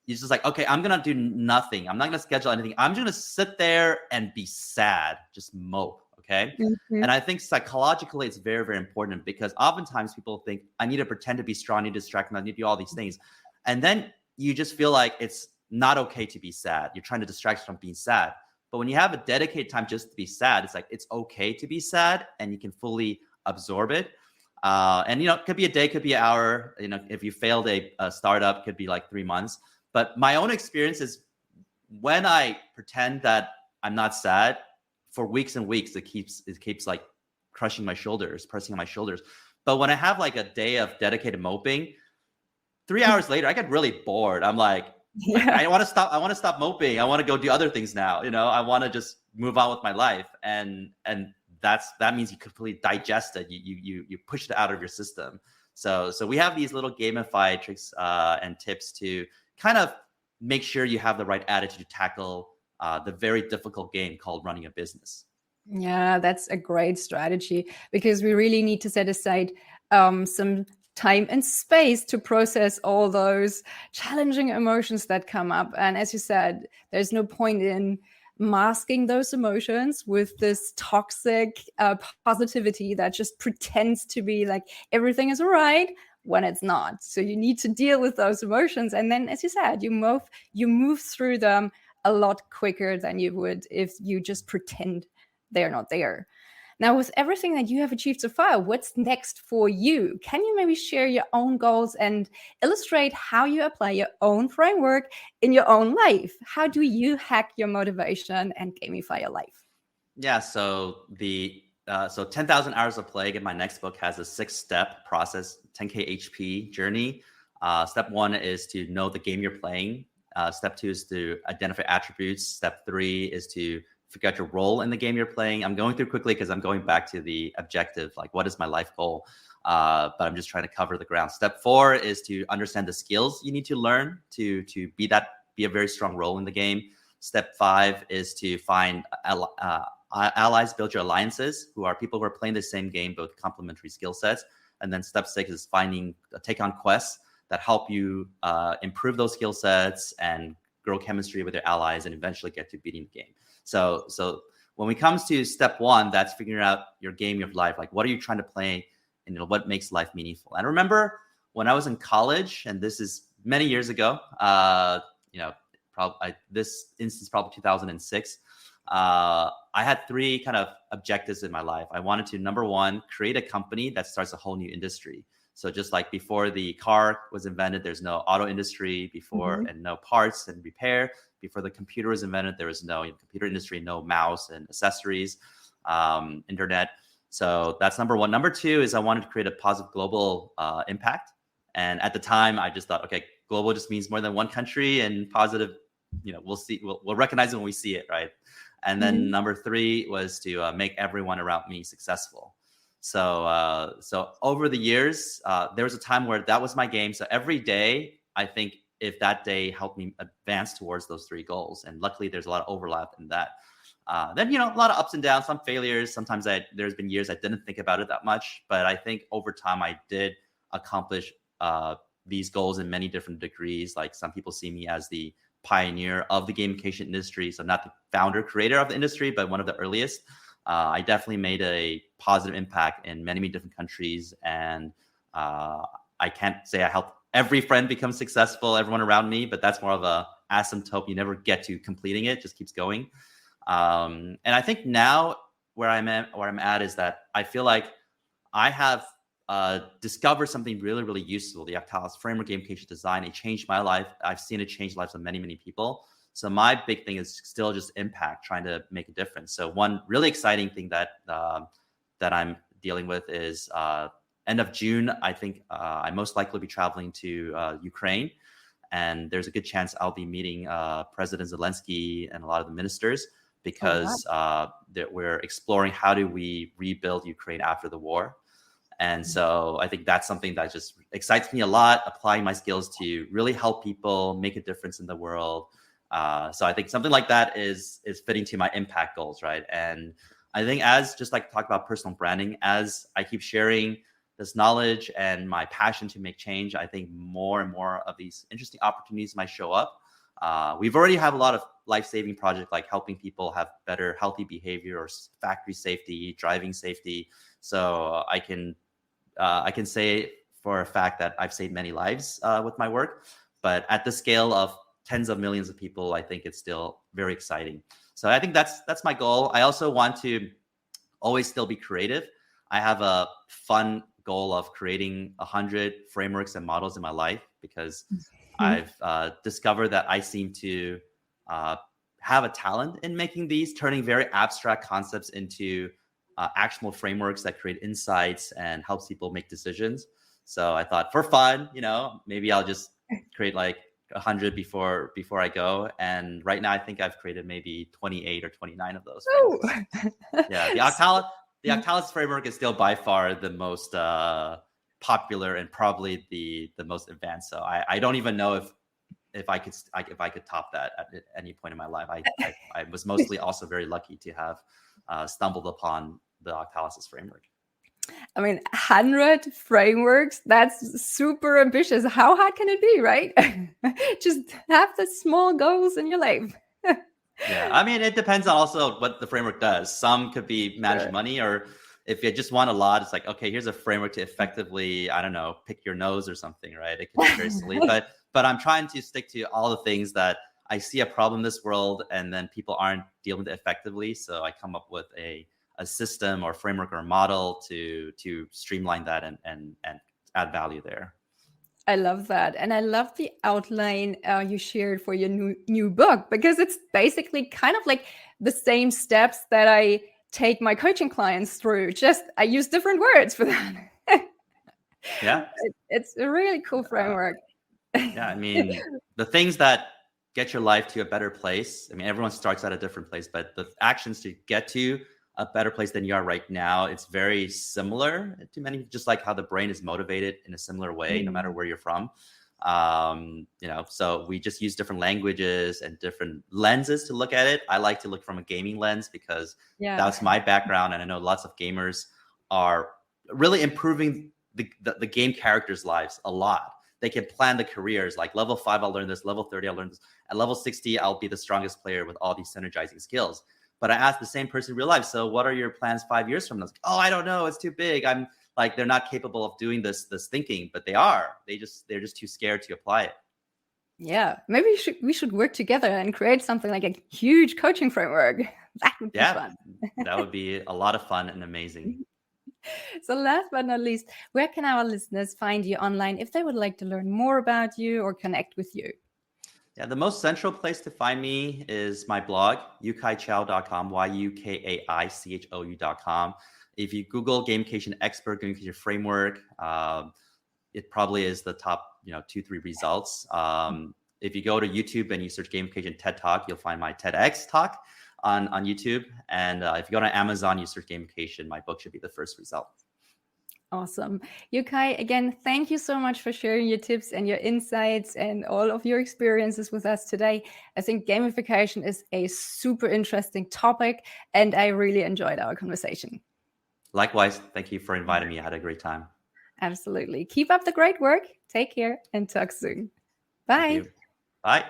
it's just like, okay, I'm going to do nothing. I'm not going to schedule anything. I'm just going to sit there and be sad, just mope. Okay. Mm-hmm. And I think psychologically, it's very, very important because oftentimes people think I need to pretend to be strong, I need to distract me, I need to do all these things. And then you just feel like it's not okay to be sad. You're trying to distract from being sad. But when you have a dedicated time just to be sad, it's like, it's okay to be sad and you can fully absorb it. And, it could be a day, could be an hour. If you failed a startup, could be like 3 months. But my own experience is when I pretend that I'm not sad for weeks and weeks, it keeps like crushing my shoulders, pressing on my shoulders. But when I have like a day of dedicated moping, 3 hours later, I get really bored. I'm like, I want to stop. I want to stop moping. I want to go do other things now. I want to just move on with my life. And that means you completely digest it. You push it out of your system. So we have these little gamified tricks and tips to kind of make sure you have the right attitude to tackle the very difficult game called running a business. Yeah, that's a great strategy because we really need to set aside some time and space to process all those challenging emotions that come up. And as you said, there's no point in masking those emotions with this toxic positivity that just pretends to be like everything is all right when it's not. So you need to deal with those emotions. And then, as you said, you move through them a lot quicker than you would if you just pretend they're not there. Now, with everything that you have achieved so far, what's next for you? Can you maybe share your own goals and illustrate how you apply your own framework in your own life? How do you hack your motivation and gamify your life? Yeah, so 10,000 hours of play in my next book has a 6-step process, 10K HP journey. Step 1 is to know the game you're playing. Step 2 is to identify attributes. Step 3 is to figure out your role in the game you're playing. I'm going through quickly because I'm going back to the objective, like what is my life goal? But I'm just trying to cover the ground. Step 4 is to understand the skills you need to learn to be a very strong role in the game. Step 5 is to find allies, build your alliances, who are people who are playing the same game, both complementary skill sets. And then step 6 is take on quests that help you improve those skill sets and grow chemistry with your allies and eventually get to beating the game. So when it comes to step 1, that's figuring out your game of life. Like, what are you trying to play and what makes life meaningful? And I remember when I was in college, and this is many years ago, this instance, probably 2006, I had 3 kind of objectives in my life. I wanted to, number 1, create a company that starts a whole new industry. So just like before the car was invented, there's no auto industry before and no parts and repair. Before the computer was invented, there was no computer industry, no mouse and accessories, internet. So that's number 1. Number 2 is I wanted to create a positive global impact. And at the time, I just thought, okay, global just means more than one country, and positive, we'll see, we'll recognize it when we see it, right? And then number 3 was to make everyone around me successful. So over the years, there was a time where that was my game. So every day, I think if that day helped me advance towards those 3 goals, and luckily there's a lot of overlap in that. Then, a lot of ups and downs, some failures. Sometimes there's been years I didn't think about it that much, but I think over time I did accomplish these goals in many different degrees. Like, some people see me as the pioneer of the gamification industry. So not the founder, creator of the industry, but one of the earliest. I definitely made a positive impact in many, many different countries. And I can't say I helped every friend become successful, everyone around me, but that's more of a asymptote. You never get to completing it, just keeps going. And I think now where I'm at is that I feel like I have discovered something really, really useful, the Octalysis framework, gamification design. It changed my life. I've seen it change the lives of many, many people. So my big thing is still just impact, trying to make a difference. So one really exciting thing that I'm dealing with is end of June, I think I most likely be traveling to Ukraine. And there's a good chance I'll be meeting President Zelensky and a lot of the ministers, because that we're exploring how do we rebuild Ukraine after the war. And so I think that's something that just excites me a lot, applying my skills to really help people make a difference in the world. So I think something like that is fitting to my impact goals, right? And I think as just like talk about personal branding, as I keep sharing this knowledge and my passion to make change, I think more and more of these interesting opportunities might show up. We've already have a lot of life-saving projects like helping people have better healthy behavior or factory safety, driving safety. So I can say for a fact that I've saved many lives with my work. But at the scale of tens of millions of people, I think it's still very exciting. So I think that's my goal. I also want to always still be creative. I have a fun goal of creating 100 frameworks and models in my life, because I've discovered that I seem to have a talent in making these, turning very abstract concepts into actionable frameworks that create insights and helps people make decisions. So I thought, for fun, maybe I'll just create like 100 before I go. And right now I think I've created maybe 28 or 29 of those. Yeah, the Octalysis framework is still by far the most popular and probably the most advanced. So I don't even know if I could top that at any point in my life. I was mostly also very lucky to have stumbled upon the Octalysis framework. I mean, 100 frameworks, that's super ambitious. How hard can it be, right? Just have the small goals in your life. Yeah, I mean, it depends on also what the framework does. Some could be manage money, or if you just want a lot, it's like, okay, here's a framework to effectively, I don't know, pick your nose or something, right? It can be very silly, but I'm trying to stick to all the things that I see a problem in this world and then people aren't dealing with it effectively. So I come up with a system or framework or model to streamline that and add value there. I love that. And I love the outline you shared for your new book, because it's basically kind of like the same steps that I take my coaching clients through. Just I use different words for that. Yeah. It's a really cool framework. Yeah, I mean, the things that get your life to a better place. I mean, everyone starts at a different place, but the actions to get to a better place than you are right now, it's very similar to many, just like how the brain is motivated in a similar way, no matter where you're from. So we just use different languages and different lenses to look at it. I like to look from a gaming lens because that's my background. And I know lots of gamers are really improving the game characters' lives a lot. They can plan the careers, like level 5, I'll learn this, level 30, I'll learn this. At level 60, I'll be the strongest player with all these synergizing skills. But I asked the same person in real life, so what are your plans 5 years from now? Like, oh, I don't know. It's too big. I'm like, they're not capable of doing this thing, but they are. They're just too scared to apply it. Yeah, maybe we should work together and create something like a huge coaching framework. That would be fun. That would be a lot of fun and amazing. So last but not least, where can our listeners find you online if they would like to learn more about you or connect with you? Yeah, the most central place to find me is my blog, yukaichou.com, YUKAICHOU.com. If you Google gamification expert, gamification framework, it probably is the top 2-3 results. If you go to YouTube and you search gamification TED Talk, you'll find my TEDx talk on YouTube. And if you go to Amazon, you search gamification, my book should be the first result. Awesome. Yukai, again, thank you so much for sharing your tips and your insights and all of your experiences with us today. I think gamification is a super interesting topic, and I really enjoyed our conversation. Likewise. Thank you for inviting me. I had a great time. Absolutely. Keep up the great work. Take care and talk soon. Bye. Bye.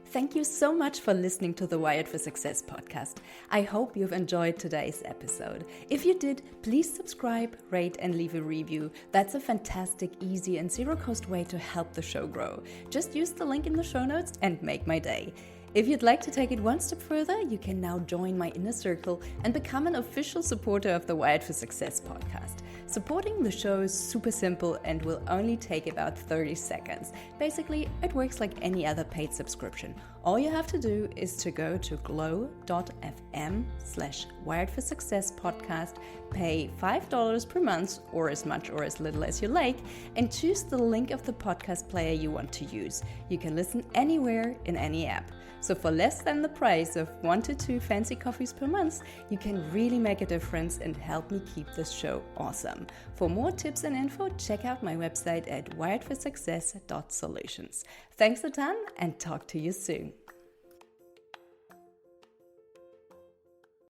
Thank you so much for listening to the Wired for Success podcast. I hope you've enjoyed today's episode. If you did, please subscribe, rate, and leave a review. That's a fantastic, easy, and zero-cost way to help the show grow. Just use the link in the show notes and make my day. If you'd like to take it one step further, you can now join my inner circle and become an official supporter of the Wired for Success podcast. Supporting the show is super simple and will only take about 30 seconds. Basically, it works like any other paid subscription. All you have to do is to go to glow.fm/wiredforsuccesspodcast, pay $5 per month or as much or as little as you like, and choose the link of the podcast player you want to use. You can listen anywhere in any app. So for less than the price of 1 to 2 fancy coffees per month, you can really make a difference and help me keep this show awesome. For more tips and info, check out my website at wiredforsuccess.solutions. Thanks a ton and talk to you soon.